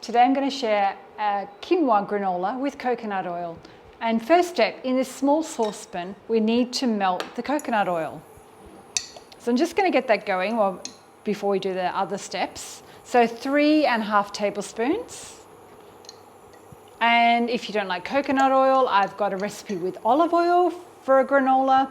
Today I'm going to share a quinoa granola with coconut oil. And first step, in this small saucepan, we need to melt the coconut oil. So I'm just going to get that going before we do the other steps. So 3.5 tablespoons. And if you don't like coconut oil, I've got a recipe with olive oil for a granola.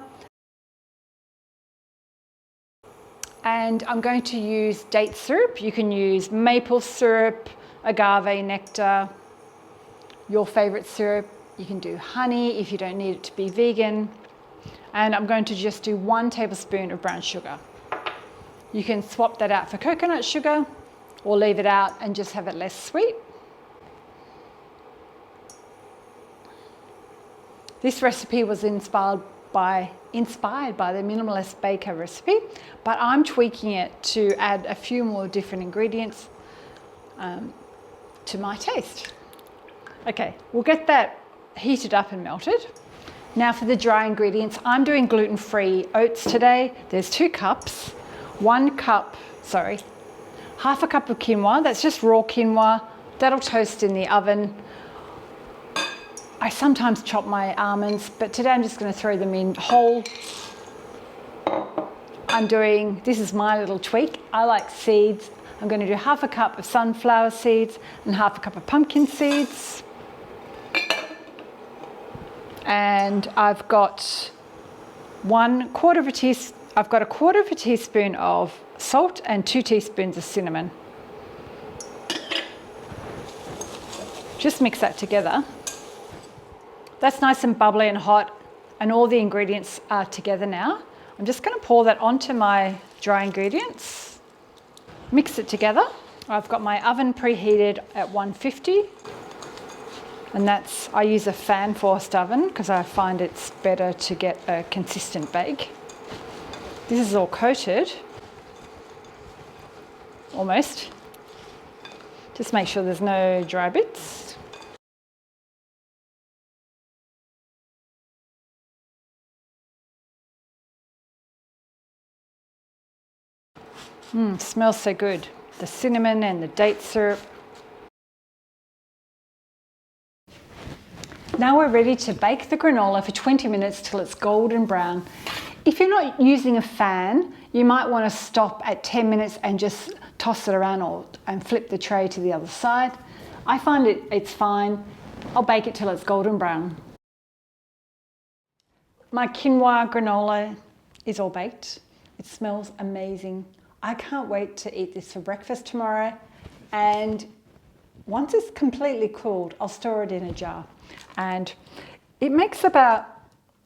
And I'm going to use date syrup. You can use maple syrup, agave, nectar, your favorite syrup. You can do honey if you don't need it to be vegan. And I'm going to just do 1 tablespoon of brown sugar. You can swap that out for coconut sugar or leave it out and just have it less sweet. This recipe was inspired by the minimalist baker recipe, but I'm tweaking it to add a few more different ingredients to my taste. Okay, we'll get that heated up and melted. Now for the dry ingredients, I'm doing gluten-free oats today. There's 2 cups, half a cup of quinoa, that's just raw quinoa. That'll toast in the oven. I sometimes chop my almonds, but today I'm just going to throw them in whole. This is my little tweak. I like seeds. I'm going to do half a cup of sunflower seeds and half a cup of pumpkin seeds. And I've got a quarter of a teaspoon of salt and 2 teaspoons of cinnamon. Just mix that together. That's nice and bubbly and hot, and all the ingredients are together now. I'm just going to pour that onto my dry ingredients. Mix it together. I've got my oven preheated at 150, and I use a fan forced oven because I find it's better to get a consistent bake. This is all coated, almost. Just make sure there's no dry bits. Smells so good. The cinnamon and the date syrup. Now we're ready to bake the granola for 20 minutes till it's golden brown. If you're not using a fan, you might want to stop at 10 minutes and just toss it around and flip the tray to the other side. I find it's fine. I'll bake it till it's golden brown. My quinoa granola is all baked. It smells amazing. I can't wait to eat this for breakfast tomorrow, and once it's completely cooled, I'll store it in a jar. And it makes about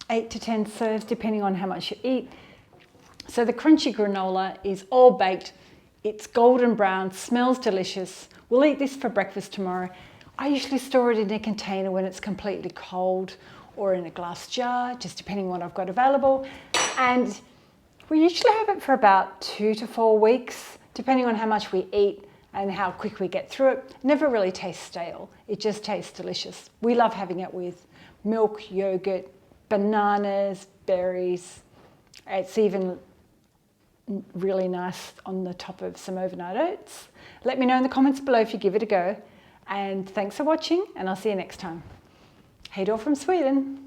8 to 10 serves depending on how much you eat. So the crunchy granola is all baked, it's golden brown, smells delicious. We'll eat this for breakfast tomorrow. I usually store it in a container when it's completely cold, or in a glass jar, just depending on what I've got available. And we usually have it for about 2 to 4 weeks, depending on how much we eat and how quick we get through it. It never really tastes stale. It just tastes delicious. We love having it with milk, yogurt, bananas, berries. It's even really nice on the top of some overnight oats. Let me know in the comments below if you give it a go. And thanks for watching, and I'll see you next time. Hej då from Sweden.